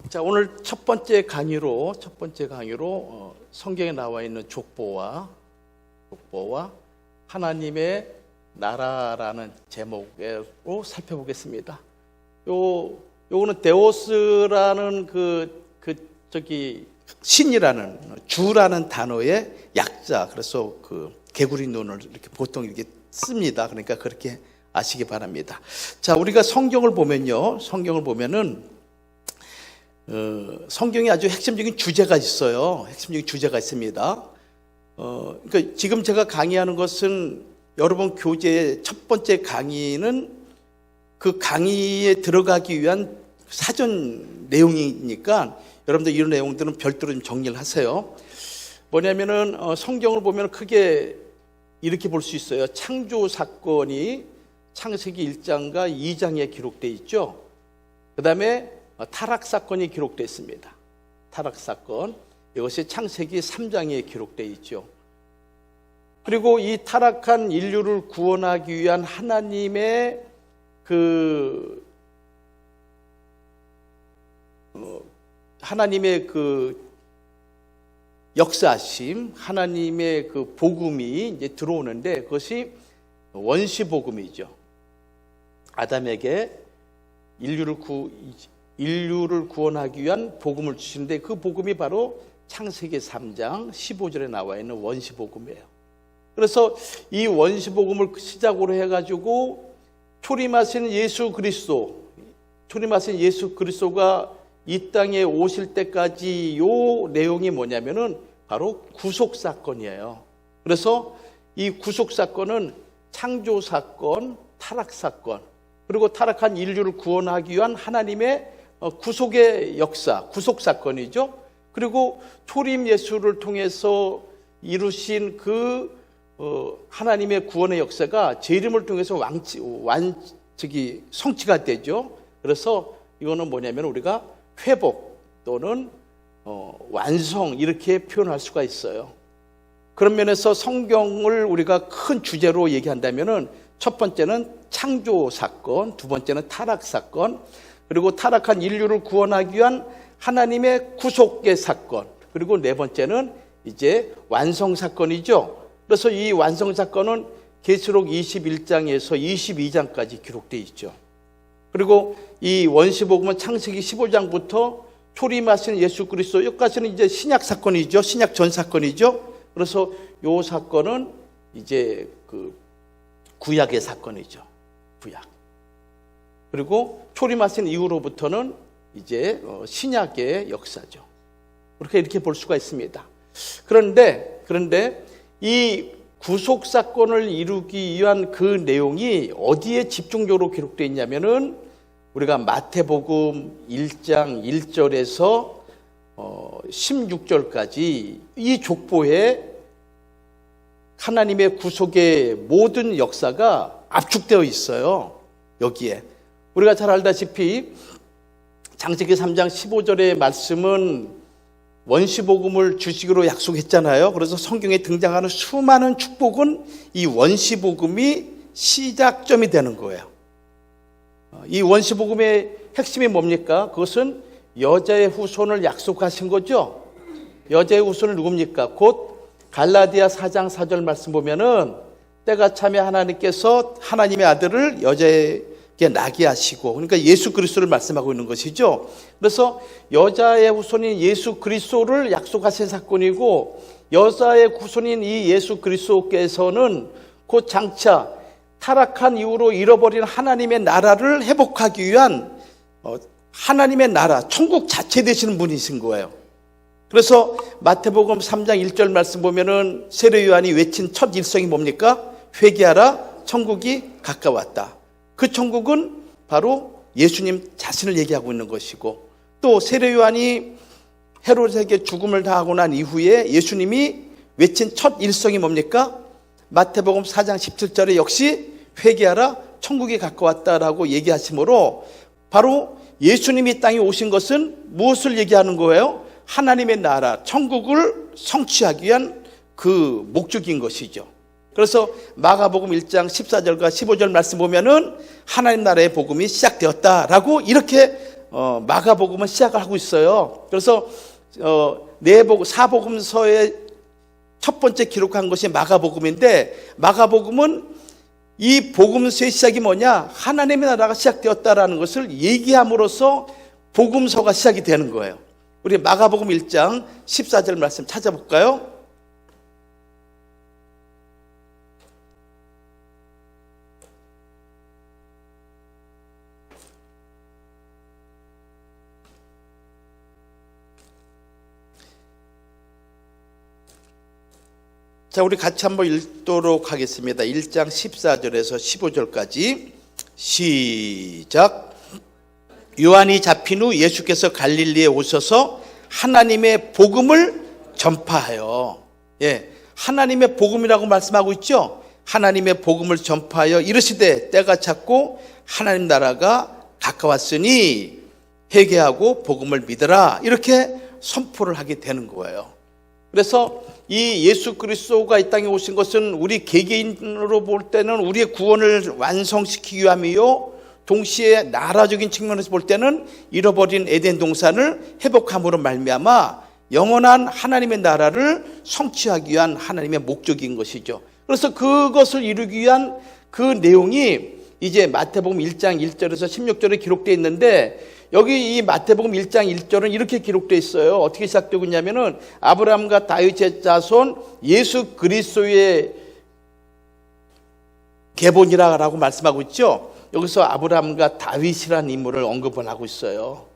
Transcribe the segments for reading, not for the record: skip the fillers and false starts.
자, 오늘 첫 번째 강의로 성경에 나와 있는 족보와 하나님의 나라라는 제목으로 살펴보겠습니다. 요거는 데오스라는 신이라는 주라는 단어의 약자. 그래서 개구리 눈을 이렇게 보통 이렇게 씁니다. 그러니까 그렇게 아시기 바랍니다. 자, 우리가 성경을 보면은 성경에 아주 핵심적인 주제가 있어요. 핵심적인 주제가 있습니다. 그러니까 지금 제가 강의하는 것은 여러분 교재의 첫 번째 강의는 그 강의에 들어가기 위한 사전 내용이니까 여러분들 이런 내용들은 별도로 좀 정리를 하세요. 뭐냐면은 성경을 보면 크게 이렇게 볼 수 있어요. 창조 사건이 창세기 1장과 2장에 기록되어 있죠. 그 다음에 타락 사건이 기록되어 있습니다. 타락 사건, 이것이 창세기 3장에 기록되어 있죠. 그리고 이 타락한 인류를 구원하기 위한 하나님의 역사심, 하나님의 복음이 이제 들어오는데 그것이 원시 복음이죠. 아담에게 인류를 구원하기 위한 복음을 주시는데 그 복음이 바로 창세기 3장 15절에 나와 있는 원시 복음이에요. 그래서 이 원시 복음을 시작으로 해가지고 초림하신 예수 그리스도가 이 땅에 오실 때까지 요 내용이 뭐냐면은 바로 구속 사건이에요. 그래서 이 구속 사건은 창조 사건, 타락 사건, 그리고 타락한 인류를 구원하기 위한 하나님의 구속의 역사, 구속 사건이죠. 그리고 초림 예수를 통해서 이루신 하나님의 구원의 역사가 재림을 통해서 성취가 되죠. 그래서 이거는 뭐냐면 우리가 회복 또는 완성 이렇게 표현할 수가 있어요. 그런 면에서 성경을 우리가 큰 주제로 얘기한다면은 첫 번째는 창조 사건, 두 번째는 타락 사건, 그리고 타락한 인류를 구원하기 위한 하나님의 구속의 사건, 그리고 네 번째는 이제 완성 사건이죠. 그래서 이 완성 사건은 계시록 21장에서 22장까지 기록되어 있죠. 그리고 이 원시복음은 창세기 15장부터 초림하신 예수 그리스도 여기까지는 이제 신약 사건이죠. 신약 전 사건이죠. 그래서 이 사건은 이제 구약의 사건이죠. 구약. 그리고 초림하신 이후로부터는 이제 신약의 역사죠. 이렇게 볼 수가 있습니다. 그런데 이 구속 사건을 이루기 위한 그 내용이 어디에 집중적으로 기록되어 있냐면은 우리가 마태복음 1장 1절에서 16절까지 이 족보에 하나님의 구속의 모든 역사가 압축되어 있어요. 여기에 우리가 잘 알다시피 창세기 3장 15절의 말씀은 원시복음을 주식으로 약속했잖아요. 그래서 성경에 등장하는 수많은 축복은 이 원시복음이 시작점이 되는 거예요. 이 원시복음의 핵심이 뭡니까? 그것은 여자의 후손을 약속하신 거죠. 여자의 후손은 누굽니까? 곧 갈라디아 4장 4절 말씀 보면은 때가 차면 하나님께서 하나님의 아들을 여자에게 나게 하시고, 그러니까 예수 그리스도를 말씀하고 있는 것이죠. 그래서 여자의 후손인 예수 그리스도를 약속하신 사건이고, 여자의 후손인 이 예수 그리스도께서는 곧 장차 타락한 이후로 잃어버린 하나님의 나라를 회복하기 위한 하나님의 나라, 천국 자체 되시는 분이신 거예요. 그래서 마태복음 3장 1절 말씀 보면은 세례 요한이 외친 첫 일성이 뭡니까? 회개하라, 천국이 가까웠다. 그 천국은 바로 예수님 자신을 얘기하고 있는 것이고, 또 세례 요한이 헤롯에게 죽음을 당하고 난 이후에 예수님이 외친 첫 일성이 뭡니까? 마태복음 4장 17절에 역시 회개하라, 천국이 가까웠다라고 얘기하시므로 바로 예수님이 땅에 오신 것은 무엇을 얘기하는 거예요? 하나님의 나라, 천국을 성취하기 위한 그 목적인 것이죠. 그래서 마가복음 1장 14절과 15절 말씀 보면은 하나님 나라의 복음이 시작되었다라고 이렇게 마가복음은 시작을 하고 있어요. 그래서 사복음서의 첫 번째 기록한 것이 마가복음인데, 마가복음은 이 복음서의 시작이 뭐냐? 하나님의 나라가 시작되었다라는 것을 얘기함으로써 복음서가 시작이 되는 거예요. 우리 마가복음 1장 14절 말씀 찾아볼까요? 자, 우리 같이 한번 읽도록 하겠습니다. 1장 14절에서 15절까지 시작. 요한이 잡힌 후 예수께서 갈릴리에 오셔서 하나님의 복음을 전파하여, 하나님의 복음이라고 말씀하고 있죠. 하나님의 복음을 전파하여 이르시되 때가 찼고 하나님 나라가 가까웠으니 회개하고 복음을 믿으라, 이렇게 선포를 하게 되는 거예요. 그래서 이 예수 그리스도가 이 땅에 오신 것은 우리 개개인으로 볼 때는 우리의 구원을 완성시키기 위함이요, 동시에 나라적인 측면에서 볼 때는 잃어버린 에덴 동산을 회복함으로 말미암아 영원한 하나님의 나라를 성취하기 위한 하나님의 목적인 것이죠. 그래서 그것을 이루기 위한 그 내용이 이제 마태복음 1장 1절에서 16절에 기록되어 있는데, 여기 이 마태복음 1장 1절은 이렇게 기록되어 있어요. 어떻게 시작되고 있냐면은 아브라함과 다윗의 자손 예수 그리스도의 계본이라고 말씀하고 있죠. 여기서 아브라함과 다윗이라는 인물을 언급을 하고 있어요.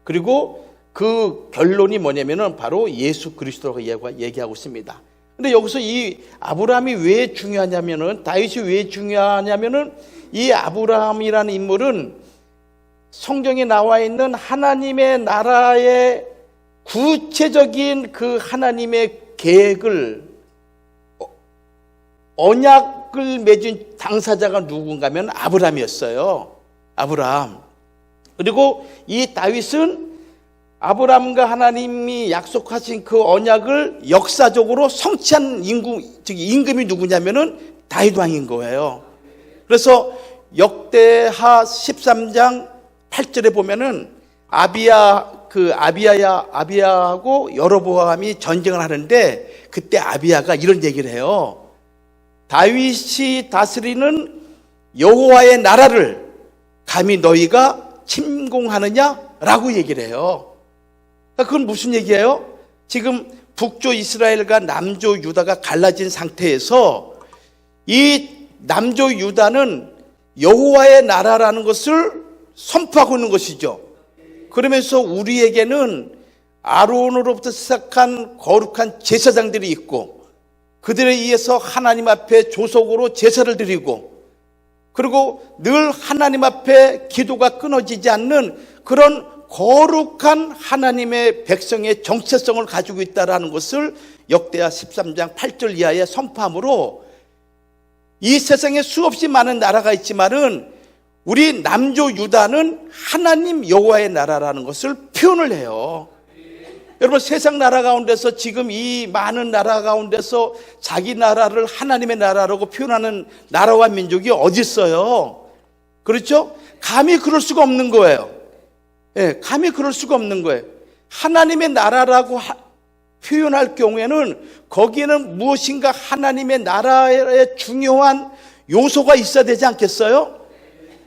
그리고 그 결론이 뭐냐면은 바로 예수 그리스도라고 얘기하고 있습니다. 근데 여기서 이 아브라함이 왜 중요하냐면은, 다윗이 왜 중요하냐면은, 이 아브라함이라는 인물은 성경에 나와 있는 하나님의 나라의 구체적인 그 하나님의 계획을, 언약을 맺은 당사자가 누군가 하면 아브라함이었어요. 아브라함. 그리고 이 다윗은 아브라함과 하나님이 약속하신 그 언약을 역사적으로 성취한 임금이 누구냐면은 다윗 왕인 거예요. 그래서 역대하 13장 8절에 보면은 아비야하고 여로보암이 전쟁을 하는데, 그때 아비야가 이런 얘기를 해요. 다윗이 다스리는 여호와의 나라를 감히 너희가 침공하느냐라고 얘기를 해요. 그건 무슨 얘기예요? 지금 북조 이스라엘과 남조 유다가 갈라진 상태에서 이 남조 유다는 여호와의 나라라는 것을 선포하고 있는 것이죠. 그러면서 우리에게는 아론으로부터 시작한 거룩한 제사장들이 있고, 그들에 의해서 하나님 앞에 조속으로 제사를 드리고, 그리고 늘 하나님 앞에 기도가 끊어지지 않는 그런 거룩한 하나님의 백성의 정체성을 가지고 있다는 것을 역대하 13장 8절 이하에 선포함으로, 이 세상에 수없이 많은 나라가 있지만은 우리 남조 유다는 하나님 여호와의 나라라는 것을 표현을 해요. 여러분, 세상 나라 가운데서 지금 이 많은 나라 가운데서 자기 나라를 하나님의 나라라고 표현하는 나라와 민족이 어디 있어요? 그렇죠? 감히 그럴 수가 없는 거예요. 감히 그럴 수가 없는 거예요. 하나님의 나라라고 표현할 경우에는 거기에는 무엇인가 하나님의 나라의 중요한 요소가 있어야 되지 않겠어요?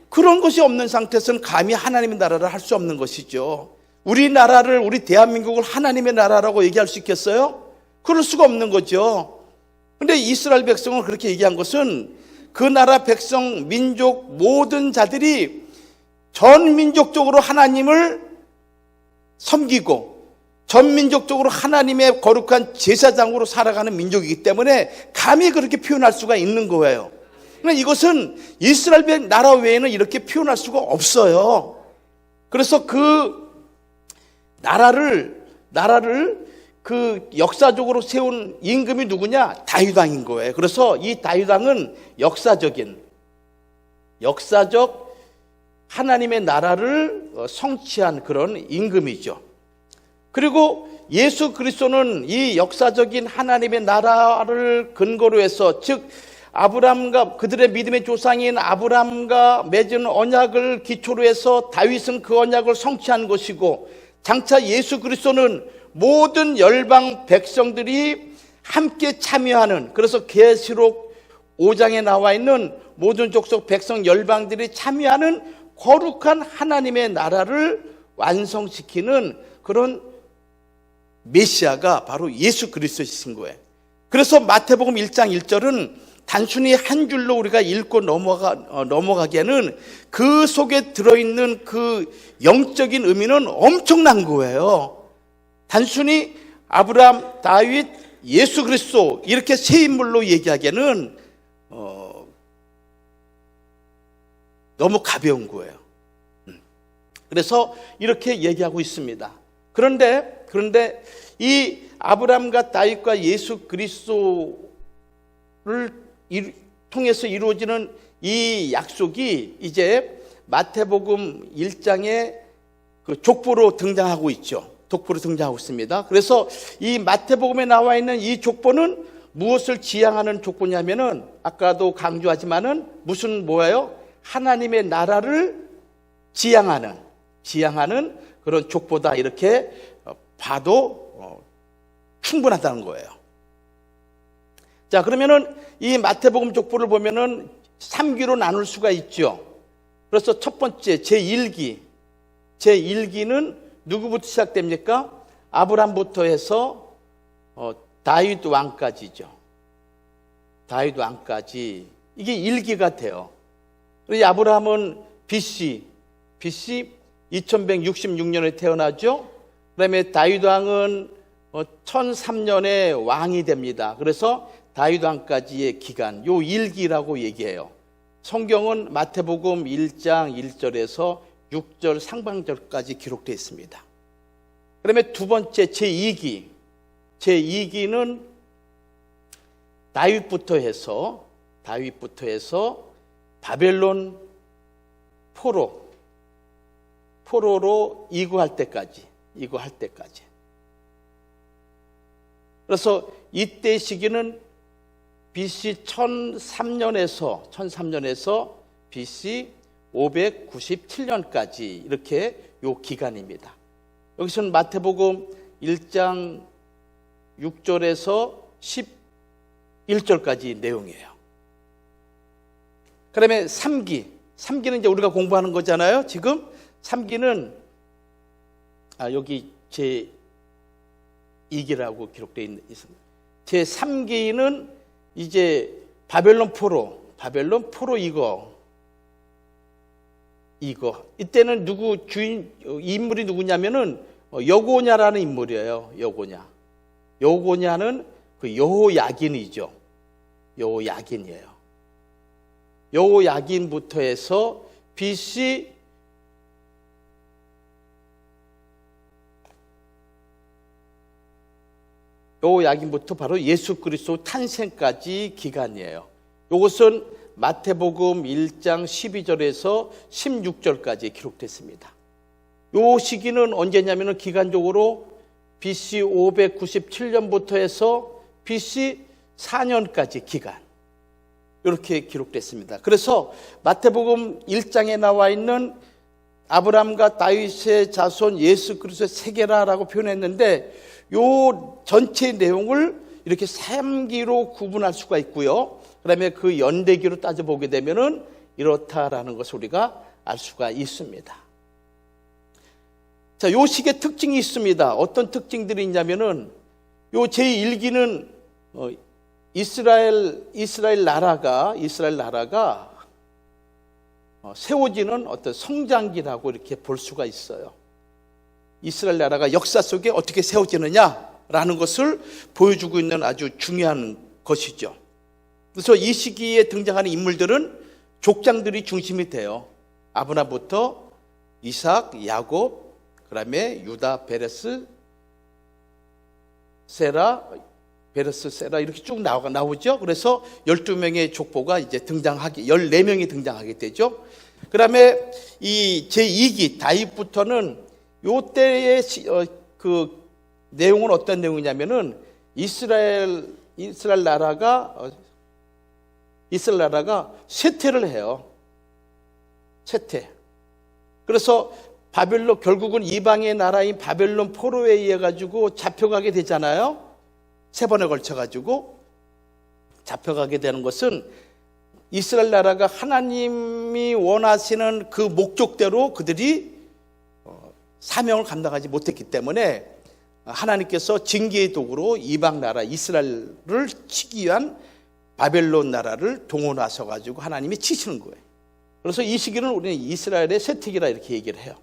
그런 것이 없는 상태에서는 감히 하나님의 나라를 할 수 없는 것이죠. 우리나라를, 우리 대한민국을 하나님의 나라라고 얘기할 수 있겠어요? 그럴 수가 없는 거죠. 그런데 이스라엘 백성은 그렇게 얘기한 것은 그 나라 백성, 민족 모든 자들이 전 민족적으로 하나님을 섬기고 전 민족적으로 하나님의 거룩한 제사장으로 살아가는 민족이기 때문에 감히 그렇게 표현할 수가 있는 거예요. 그러나 이것은 이스라엘 나라 외에는 이렇게 표현할 수가 없어요. 그래서 그 나라를 그 역사적으로 세운 임금이 누구냐? 다윗 왕인 거예요. 그래서 이 다윗 왕은 역사적 하나님의 나라를 성취한 그런 임금이죠. 그리고 예수 그리스도는 이 역사적인 하나님의 나라를 근거로 해서, 즉 아브라함과 그들의 믿음의 조상인 아브라함과 맺은 언약을 기초로 해서 다윗은 그 언약을 성취한 것이고, 장차 예수 그리스도는 모든 열방 백성들이 함께 참여하는, 그래서 계시록 5장에 나와 있는 모든 족속 백성 열방들이 참여하는 거룩한 하나님의 나라를 완성시키는 그런 메시아가 바로 예수 그리스도이신 거예요. 그래서 마태복음 1장 1절은 단순히 한 줄로 우리가 읽고 넘어가기에는 그 속에 들어있는 그 영적인 의미는 엄청난 거예요. 단순히 아브라함, 다윗, 예수 그리스도 이렇게 세 인물로 얘기하기에는 너무 가벼운 거예요. 그래서 이렇게 얘기하고 있습니다. 그런데 이 아브라함과 다윗과 예수 그리스도를 통해서 이루어지는 이 약속이 이제 마태복음 1장에 그 족보로 등장하고 있죠. 족보로 등장하고 있습니다. 그래서 이 마태복음에 나와 있는 이 족보는 무엇을 지향하는 족보냐면은, 아까도 강조하지만은 무슨 뭐예요? 하나님의 나라를 지향하는 그런 족보다, 이렇게 봐도 충분하다는 거예요. 자, 그러면은 이 마태복음 족보를 보면은 3기로 나눌 수가 있죠. 그래서 첫 번째 제1기는 누구부터 시작됩니까? 아브람부터 해서 다윗 왕까지죠. 다윗 왕까지, 이게 1기가 돼요. 이 아브라함은 BC 2166년에 태어나죠. 그다음에 다윗 왕은 1003년에 왕이 됩니다. 그래서 다윗 왕까지의 기간, 요 1기라고 얘기해요. 성경은 마태복음 1장 1절에서 6절 상반절까지 기록되어 있습니다. 그다음에 두 번째 제2기는 다윗부터 해서 바벨론 포로로 이구할 때까지. 그래서 이때 시기는 BC 1003년에서 BC 597년까지 이렇게 요 기간입니다. 여기서는 마태복음 1장 6절에서 11절까지 내용이에요. 그다음에 3기는 이제 우리가 공부하는 거잖아요. 지금 3기는 여기 제 2기라고 기록되어 있습니다. 제 3기는 이제 바벨론 포로 이거 이때는 인물이 누구냐면은 여고냐라는 인물이에요. 여고냐는 그 여호야긴이죠. 여호야긴부터 해서 BC 여호야긴부터 바로 예수 그리스도 탄생까지 기간이에요. 이것은 마태복음 1장 12절에서 16절까지 기록됐습니다. 이 시기는 언제냐면 기간적으로 BC 597년부터 해서 BC 4년까지 기간, 이렇게 기록됐습니다. 그래서 마태복음 1장에 나와 있는 아브라함과 다윗의 자손 예수 그리스도의 세계라라고 표현했는데, 요 전체 내용을 이렇게 3기로 구분할 수가 있고요. 그다음에 그 연대기로 따져보게 되면은 이렇다라는 것을 우리가 알 수가 있습니다. 자, 요 시기의 특징이 있습니다. 어떤 특징들이 있냐면은, 요 제1기는 이스라엘 나라가 세워지는 어떤 성장기라고 이렇게 볼 수가 있어요. 이스라엘 나라가 역사 속에 어떻게 세워지느냐라는 것을 보여주고 있는 아주 중요한 것이죠. 그래서 이 시기에 등장하는 인물들은 족장들이 중심이 돼요. 아브라함부터 이삭, 야곱, 그다음에 유다, 세라 이렇게 쭉 나오죠. 그래서 12명의 족보가 이제 14명이 등장하게 되죠. 그다음에 이 제2기 다윗부터는 요 때의 그 내용은 어떤 내용이냐면은 이스라엘 나라가 이스라엘 나라가 쇠퇴를 해요. 쇠퇴. 그래서 바벨론, 결국은 이방의 나라인 바벨론 포로에 의해 가지고 잡혀가게 되잖아요. 3번에 걸쳐 가지고 잡혀가게 되는 것은 이스라엘 나라가 하나님이 원하시는 그 목적대로 그들이 사명을 감당하지 못했기 때문에 하나님께서 징계의 도구로 이방 나라 이스라엘을 치기 위한 바벨론 나라를 동원하셔 가지고 하나님이 치시는 거예요. 그래서 이 시기는 우리는 이스라엘의 쇠퇴기라 이렇게 얘기를 해요.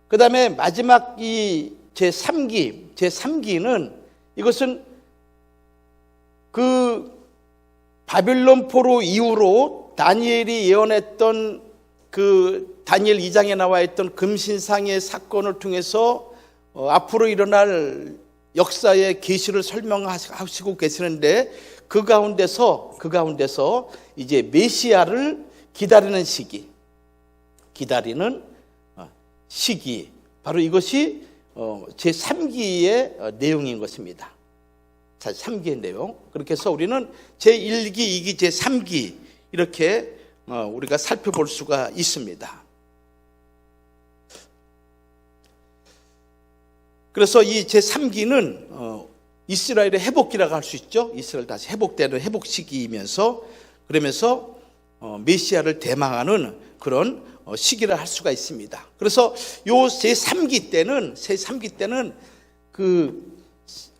그 다음에 마지막 이 제3기는 이것은 그 바벨론 포로 이후로 다니엘이 예언했던 그 다니엘 2장에 나와 있던 금신상의 사건을 통해서 앞으로 일어날 역사의 계시를 설명하시고 계시는데 그 가운데서 이제 메시아를 기다리는 시기, 바로 이것이 제3기의 내용인 것입니다. 자, 3기의 내용. 그렇게 해서 우리는 제1기, 2기, 제3기 이렇게 우리가 살펴볼 수가 있습니다. 그래서 이 제3기는 이스라엘의 회복기라고 할 수 있죠. 이스라엘 다시 회복되는 회복 시기이면서 그러면서 메시아를 대망하는 그런 시기를 할 수가 있습니다. 그래서 요 제3기 때는 그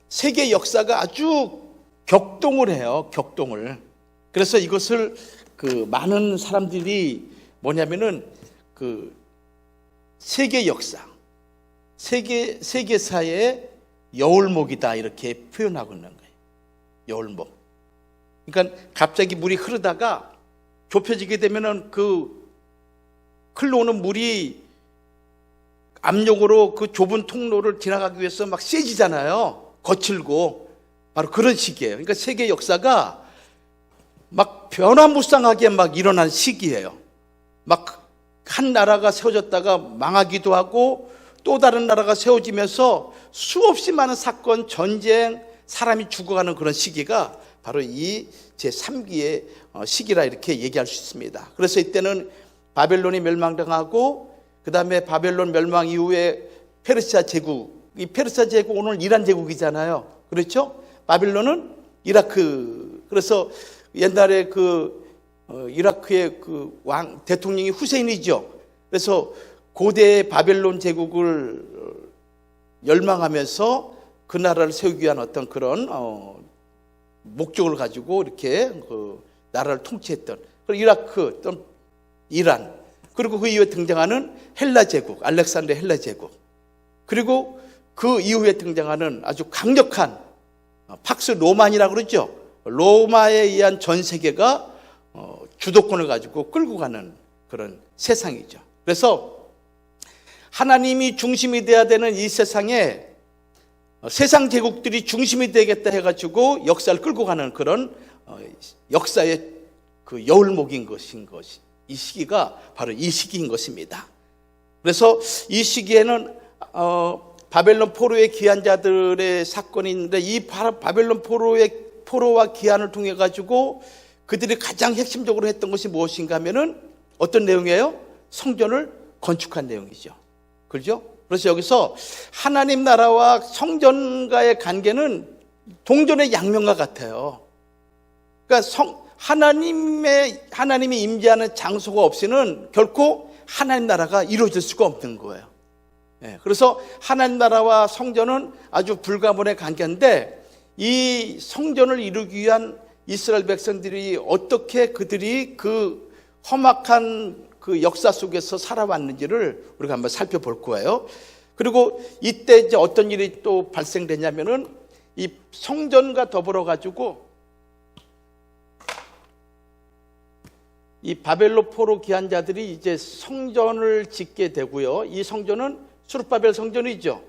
세계 역사가 아주 격동을 해요. 격동을. 그래서 이것을 그 많은 사람들이 뭐냐면은 그 세계 역사, 세계사의 여울목이다 이렇게 표현하고 있는 거예요. 여울목. 그러니까 갑자기 물이 흐르다가 좁혀지게 되면은 그 흘러오는 물이 압력으로 그 좁은 통로를 지나가기 위해서 막 세지잖아요. 거칠고. 바로 그런 시기예요. 그러니까 세계 역사가 막 변화무쌍하게 막 일어난 시기예요. 막 한 나라가 세워졌다가 망하기도 하고 또 다른 나라가 세워지면서 수없이 많은 사건, 전쟁, 사람이 죽어가는 그런 시기가 바로 이 제3기의 시기라 이렇게 얘기할 수 있습니다. 그래서 이때는 바벨론이 멸망당하고 그 다음에 바벨론 멸망 이후에 페르시아 제국, 이 페르시아 제국 오늘 이란 제국이잖아요. 그렇죠? 바벨론은 이라크. 그래서 옛날에 그 이라크의 그 왕 대통령이 후세인이죠. 그래서 고대 바벨론 제국을 멸망하면서 그 나라를 세우기 위한 어떤 그런 목적을 가지고 이렇게 그 나라를 통치했던 이라크 또는 이란, 그리고 그 이후에 등장하는 헬라 제국, 알렉산더 헬라 제국, 그리고 그 이후에 등장하는 아주 강력한 팍스 로만이라고 그러죠. 로마에 의한 전 세계가 주도권을 가지고 끌고 가는 그런 세상이죠. 그래서 하나님이 중심이 돼야 되는 이 세상에 세상 제국들이 중심이 되겠다 해가지고 역사를 끌고 가는 그런 역사의 그 여울목인 것인 것이 이 시기가 바로 이 시기인 것입니다. 그래서 이 시기에는 바벨론 포로의 귀한 자들의 사건이 있는데 이 바벨론 포로와 귀환을 통해 가지고 그들이 가장 핵심적으로 했던 것이 무엇인가 하면은 어떤 내용이에요? 성전을 건축한 내용이죠. 그렇죠? 그래서 여기서 하나님 나라와 성전과의 관계는 동전의 양면과 같아요. 그러니까 하나님이 임재하는 장소가 없이는 결코 하나님 나라가 이루어질 수가 없는 거예요. 그래서 하나님 나라와 성전은 아주 불가분의 관계인데 이 성전을 이루기 위한 이스라엘 백성들이 어떻게 그들이 그 험악한 그 역사 속에서 살아왔는지를 우리가 한번 살펴볼 거예요. 그리고 이때 이제 어떤 일이 또 발생되냐면은 이 성전과 더불어 가지고 이 바벨론 포로 귀한 자들이 이제 성전을 짓게 되고요. 이 성전은 수룹바벨 성전이죠.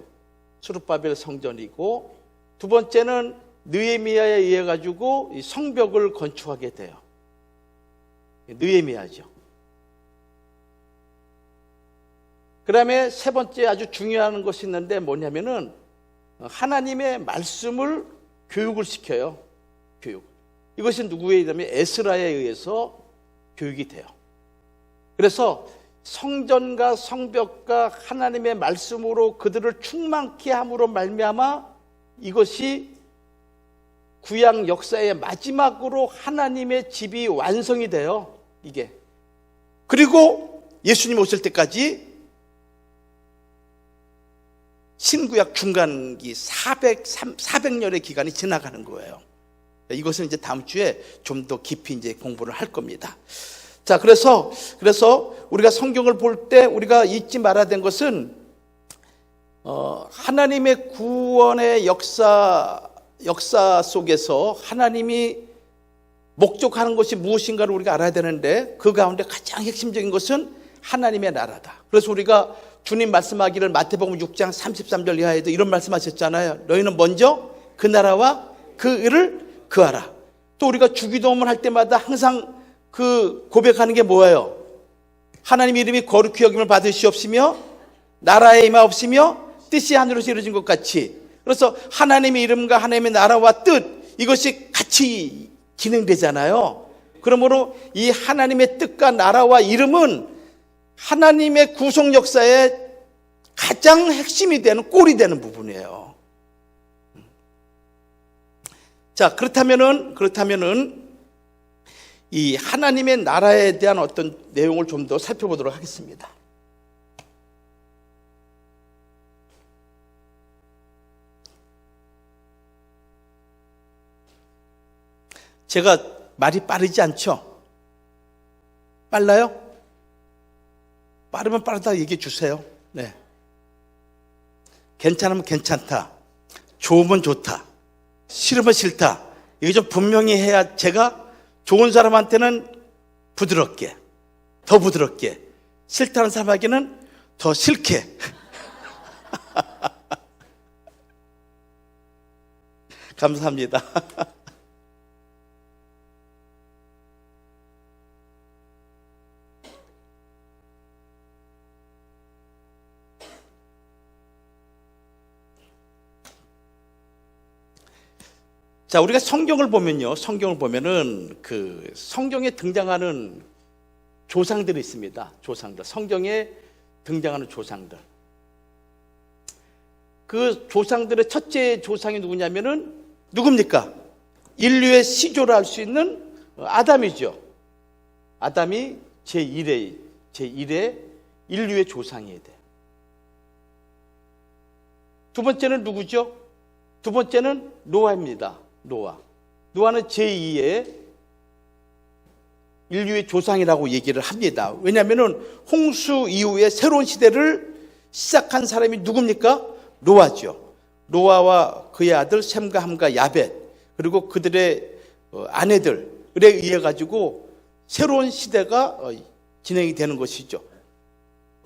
수룹바벨 성전이고 두 번째는 느헤미야에 의해 가지고 이 성벽을 건축하게 돼요. 느헤미야죠. 그 다음에 세 번째 아주 중요한 것이 있는데 뭐냐면은 하나님의 말씀을 교육을 시켜요. 교육. 이것이 누구에 의하면 에스라에 의해서 교육이 돼요. 그래서 성전과 성벽과 하나님의 말씀으로 그들을 충만케 함으로 말미암아 이것이 구약 역사의 마지막으로 하나님의 집이 완성이 돼요. 이게. 그리고 예수님 오실 때까지 신구약 중간기 400년의 기간이 지나가는 거예요. 이것은 이제 다음 주에 좀 더 깊이 이제 공부를 할 겁니다. 자, 그래서 우리가 성경을 볼 때 우리가 잊지 말아야 된 것은 하나님의 구원의 역사 속에서 하나님이 목적하는 것이 무엇인가를 우리가 알아야 되는데 그 가운데 가장 핵심적인 것은 하나님의 나라다. 그래서 우리가 주님 말씀하기를 마태복음 6장 33절 이하에도 이런 말씀하셨잖아요. 너희는 먼저 그 나라와 그 의를 구하라. 또 우리가 주기도문을 할 때마다 항상 그 고백하는 게 뭐예요? 하나님 이름이 거룩히 여김을 받으시옵시며 나라의 임하옵시며 뜻이 하늘에서 이루어진 것 같이. 그래서 하나님의 이름과 하나님의 나라와 뜻 이것이 같이 진행되잖아요. 그러므로 이 하나님의 뜻과 나라와 이름은 하나님의 구속 역사의 가장 핵심이 되는 꼴이 되는 부분이에요. 자, 그렇다면은 이 하나님의 나라에 대한 어떤 내용을 좀 더 살펴보도록 하겠습니다. 제가 말이 빠르지 않죠? 빨라요? 빠르면 빠르다 얘기해 주세요. 네. 괜찮으면 괜찮다. 좋으면 좋다. 싫으면 싫다. 이게 좀 분명히 해야 제가 좋은 사람한테는 부드럽게, 더 부드럽게, 싫다는 사람에게는 더 싫게. 감사합니다. 자, 우리가 성경을 보면은 그 성경에 등장하는 조상들이 있습니다. 조상들. 성경에 등장하는 조상들. 그 조상들의 첫째 조상이 누구냐면은 누굽니까? 인류의 시조를 할 수 있는 아담이죠. 아담이 제1의 인류의 조상이어야 돼요. 두 번째는 누구죠? 두 번째는 노아입니다. 노아는 제2의 인류의 조상이라고 얘기를 합니다. 왜냐하면 홍수 이후에 새로운 시대를 시작한 사람이 누굽니까? 노아죠. 노아와 그의 아들 셈과 함과 야벳 그리고 그들의 아내들에 의해 가지고 새로운 시대가 진행이 되는 것이죠.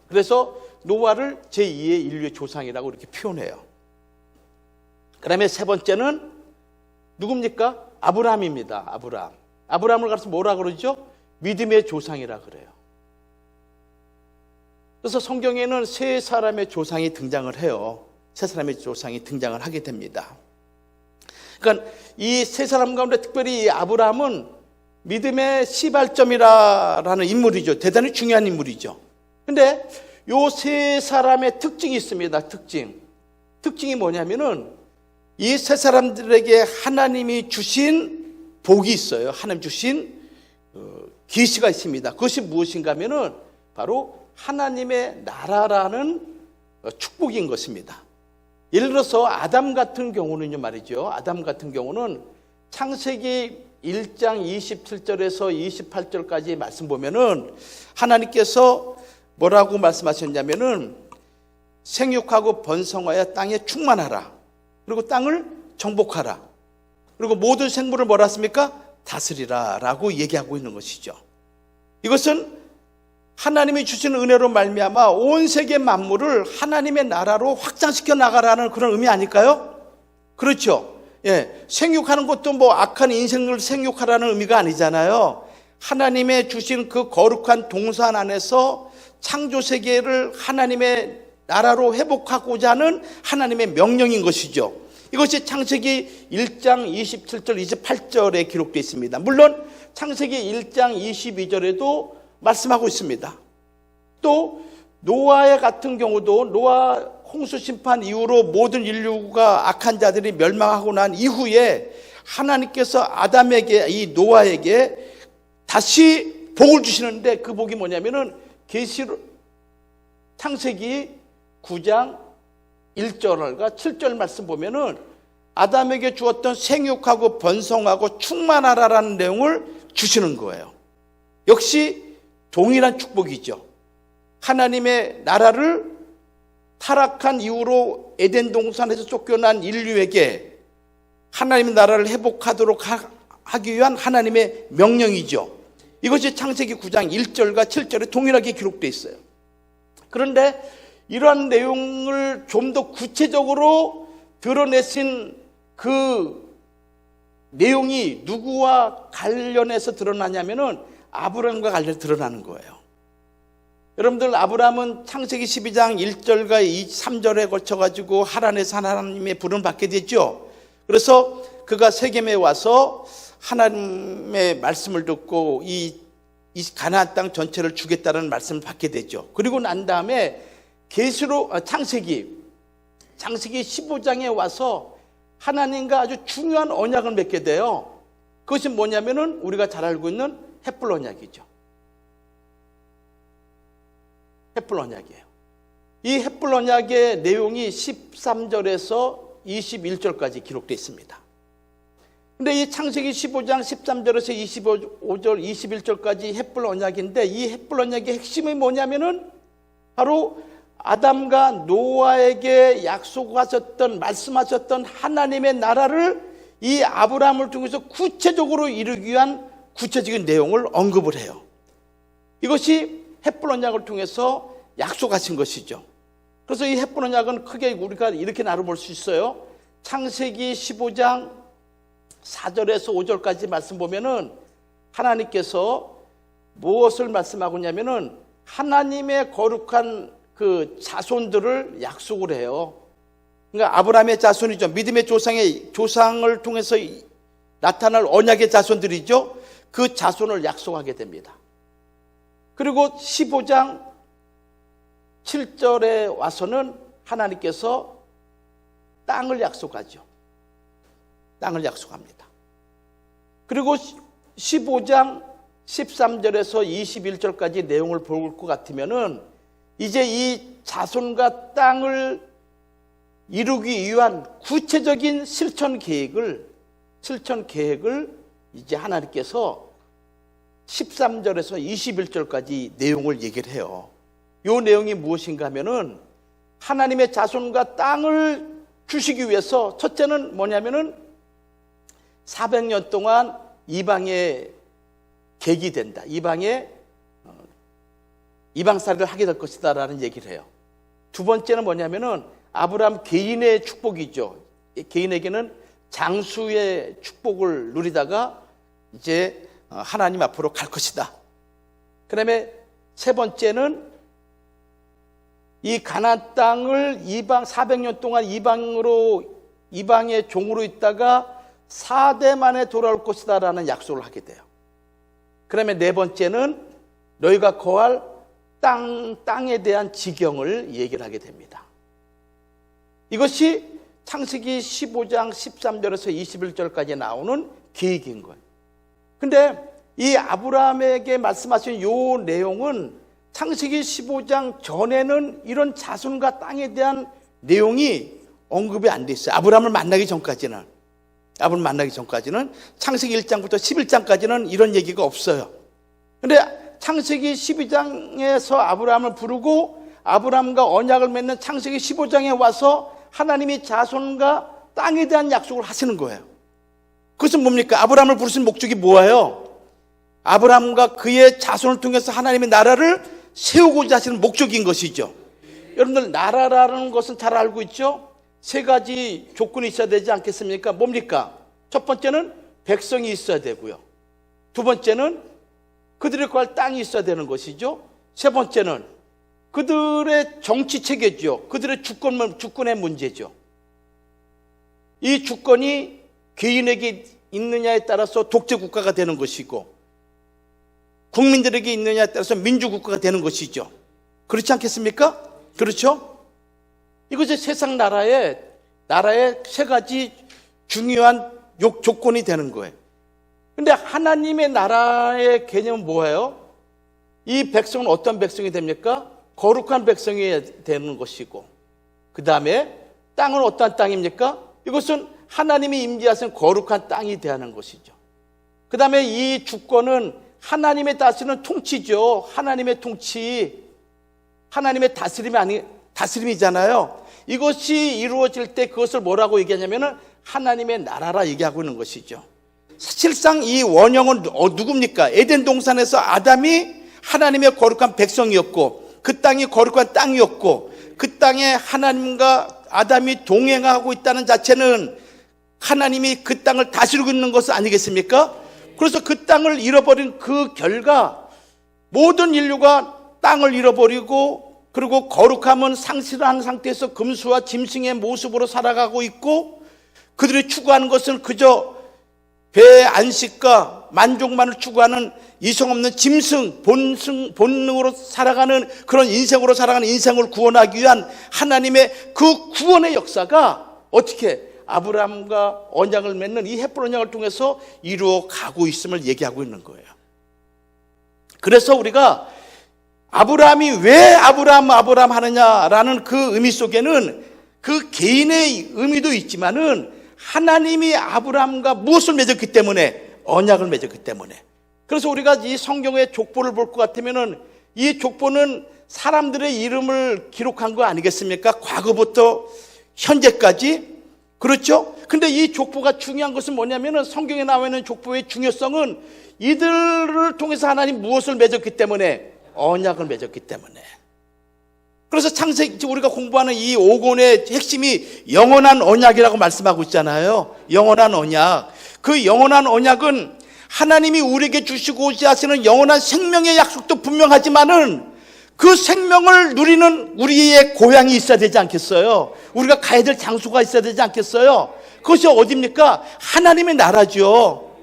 그래서 노아를 제2의 인류의 조상이라고 이렇게 표현해요. 그 다음에 세 번째는 누굽니까? 아브라함입니다. 아브라함을 가르쳐 뭐라 그러죠? 믿음의 조상이라 그래요. 그래서 성경에는 세 사람의 조상이 등장을 해요. 세 사람의 조상이 등장을 하게 됩니다. 그러니까 이 세 사람 가운데 특별히 아브라함은 믿음의 시발점이라는 인물이죠. 대단히 중요한 인물이죠. 근데 요 세 사람의 특징이 있습니다. 특징이 뭐냐면은 이 세 사람들에게 하나님이 주신 복이 있어요. 하나님 주신 계시가 있습니다. 그것이 무엇인가 하면은 바로 하나님의 나라라는 축복인 것입니다. 예를 들어서 아담 같은 경우는요 말이죠. 아담 같은 경우는 창세기 1장 27절에서 28절까지 말씀 보면은 하나님께서 뭐라고 말씀하셨냐면은 생육하고 번성하여 땅에 충만하라. 그리고 땅을 정복하라. 그리고 모든 생물을 뭐라 했습니까? 다스리라 라고 얘기하고 있는 것이죠. 이것은 하나님이 주신 은혜로 말미암아 온 세계 만물을 하나님의 나라로 확장시켜 나가라는 그런 의미 아닐까요? 그렇죠. 예, 생육하는 것도 뭐 악한 인생을 생육하라는 의미가 아니잖아요. 하나님의 주신 그 거룩한 동산 안에서 창조 세계를 하나님의 나라로 회복하고자 하는 하나님의 명령인 것이죠. 이것이 창세기 1장 27절, 28절에 기록되어 있습니다. 물론 창세기 1장 22절에도 말씀하고 있습니다. 또 노아의 같은 경우도 노아 홍수 심판 이후로 모든 인류가 악한 자들이 멸망하고 난 이후에 하나님께서 아담에게, 이 노아에게 다시 복을 주시는데, 그 복이 뭐냐면은 창세기 9장 1절과 7절 말씀 보면은 아담에게 주었던 생육하고 번성하고 충만하라라는 내용을 주시는 거예요. 역시 동일한 축복이죠. 하나님의 나라를 타락한 이후로 에덴 동산에서 쫓겨난 인류에게 하나님의 나라를 회복하도록 하기 위한 하나님의 명령이죠. 이것이 창세기 9장 1절과 7절에 동일하게 기록되어 있어요. 그런데 이러한 내용을 좀 더 구체적으로 드러내신 그 내용이 누구와 관련해서 드러나냐면은 아브라함과 관련해서 드러나는 거예요. 여러분들, 아브라함은 창세기 12장 1절과 3절에 걸쳐가지고 하란에서 하나님의 부름을 받게 됐죠. 그래서 그가 세겜에 와서 하나님의 말씀을 듣고 이 가나안 땅 전체를 주겠다는 말씀을 받게 되죠. 그리고 난 다음에 창세기 15장에 와서 하나님과 아주 중요한 언약을 맺게 돼요. 그것이 뭐냐면은 우리가 잘 알고 있는 헷불 언약이죠. 헷불 언약이에요. 이 헷불 언약의 내용이 13절에서 21절까지 기록되어 있습니다. 근데 이 창세기 15장 13절에서 25절, 21절까지 헷불 언약인데, 이 헷불 언약의 핵심이 뭐냐면은 바로 아담과 노아에게 약속하셨던, 말씀하셨던 하나님의 나라를 이 아브라함을 통해서 구체적으로 이루기 위한 구체적인 내용을 언급을 해요. 이것이 헷불 언약을 통해서 약속하신 것이죠. 그래서 이 헷불 언약은 크게 우리가 이렇게 나눠볼 수 있어요. 창세기 15장 4절에서 5절까지 말씀 보면은 하나님께서 무엇을 말씀하고 있냐면은 하나님의 거룩한 그 자손들을 약속을 해요. 그러니까 아브라함의 자손이죠. 믿음의 조상을 통해서 나타날 언약의 자손들이죠. 그 자손을 약속하게 됩니다. 그리고 15장 7절에 와서는 하나님께서 땅을 약속하죠. 땅을 약속합니다. 그리고 15장 13절에서 21절까지 내용을 볼 것 같으면은 이제 이 자손과 땅을 이루기 위한 구체적인 실천 계획을 이제 하나님께서 13절에서 21절까지 내용을 얘기를 해요. 이 내용이 무엇인가 하면은 하나님의 자손과 땅을 주시기 위해서 첫째는 뭐냐면은 400년 동안 이방의 객이 된다. 이방살이를 하게 될 것이다 라는 얘기를 해요. 두 번째는 뭐냐면은 아브라함 개인의 축복이죠. 개인에게는 장수의 축복을 누리다가 이제 하나님 앞으로 갈 것이다. 그 다음에 세 번째는 이 가나안 땅을 400년 동안 이방의 종으로 있다가 4대 만에 돌아올 것이다 라는 약속을 하게 돼요. 그 다음에 네 번째는 너희가 거할 땅에 대한 지경을 얘기를 하게 됩니다. 이것이 창세기 15장 13절에서 21절까지 나오는 계획인 거예요. 근데 이 아브라함에게 말씀하신 이 내용은 창세기 15장 전에는 이런 자손과 땅에 대한 내용이 언급이 안 돼 있어요. 아브라함을 만나기 전까지는 창세기 1장부터 11장까지는 이런 얘기가 없어요. 근데 창세기 12장에서 아브라함을 부르고 아브라함과 언약을 맺는 창세기 15장에 와서 하나님이 자손과 땅에 대한 약속을 하시는 거예요. 그것은 뭡니까? 아브라함을 부르신 목적이 뭐예요? 아브라함과 그의 자손을 통해서 하나님의 나라를 세우고자 하시는 목적인 것이죠. 여러분들, 나라라는 것은 잘 알고 있죠? 세 가지 조건이 있어야 되지 않겠습니까? 뭡니까? 첫 번째는 백성이 있어야 되고요. 두 번째는 그들의 거할 땅이 있어야 되는 것이죠. 세 번째는 그들의 정치 체계죠. 그들의 주권의 문제죠. 이 주권이 개인에게 있느냐에 따라서 독재국가가 되는 것이고 국민들에게 있느냐에 따라서 민주국가가 되는 것이죠. 그렇지 않겠습니까? 그렇죠? 이것이 세상 나라의 세 가지 중요한 조건이 되는 거예요. 근데 하나님의 나라의 개념은 뭐예요? 이 백성은 어떤 백성이 됩니까? 거룩한 백성이 되는 것이고, 그 다음에 땅은 어떠한 땅입니까? 이것은 하나님이 임재하신 거룩한 땅이 되는 것이죠. 그 다음에 이 주권은 하나님의 다스리는 통치죠. 하나님의 통치, 하나님의 다스림이잖아요. 이것이 이루어질 때 그것을 뭐라고 얘기하냐면은 하나님의 나라라 얘기하고 있는 것이죠. 사실상 이 원형은 누굽니까? 에덴 동산에서 아담이 하나님의 거룩한 백성이었고, 그 땅이 거룩한 땅이었고, 그 땅에 하나님과 아담이 동행하고 있다는 자체는 하나님이 그 땅을 다스리고 있는 것은 아니겠습니까? 그래서 그 땅을 잃어버린 그 결과 모든 인류가 땅을 잃어버리고, 그리고 거룩함은 상실한 상태에서 금수와 짐승의 모습으로 살아가고 있고, 그들이 추구하는 것은 그저 배의 안식과 만족만을 추구하는 이성 없는 짐승, 본능으로 살아가는 그런 인생으로 살아가는 인생을 구원하기 위한 하나님의 그 구원의 역사가 어떻게 아브라함과 언약을 맺는 이 헷불 언약을 통해서 이루어 가고 있음을 얘기하고 있는 거예요. 그래서 우리가 아브라함이 왜 아브라함 하느냐라는 그 의미 속에는 그 개인의 의미도 있지만은 하나님이 아브라함과 무엇을 맺었기 때문에, 언약을 맺었기 때문에. 그래서 우리가 이 성경의 족보를 볼 것 같으면은 이 족보는 사람들의 이름을 기록한 거 아니겠습니까? 과거부터 현재까지. 그렇죠? 근데 이 족보가 중요한 것은 뭐냐면은 성경에 나와 있는 족보의 중요성은 이들을 통해서 하나님 무엇을 맺었기 때문에, 언약을 맺었기 때문에. 그래서 창세기 우리가 공부하는 이 5권의 핵심이 영원한 언약이라고 말씀하고 있잖아요. 영원한 언약. 그 영원한 언약은 하나님이 우리에게 주시고자 하시는 영원한 생명의 약속도 분명하지만은 그 생명을 누리는 우리의 고향이 있어야 되지 않겠어요? 우리가 가야 될 장소가 있어야 되지 않겠어요? 그것이 어디입니까? 하나님의 나라죠.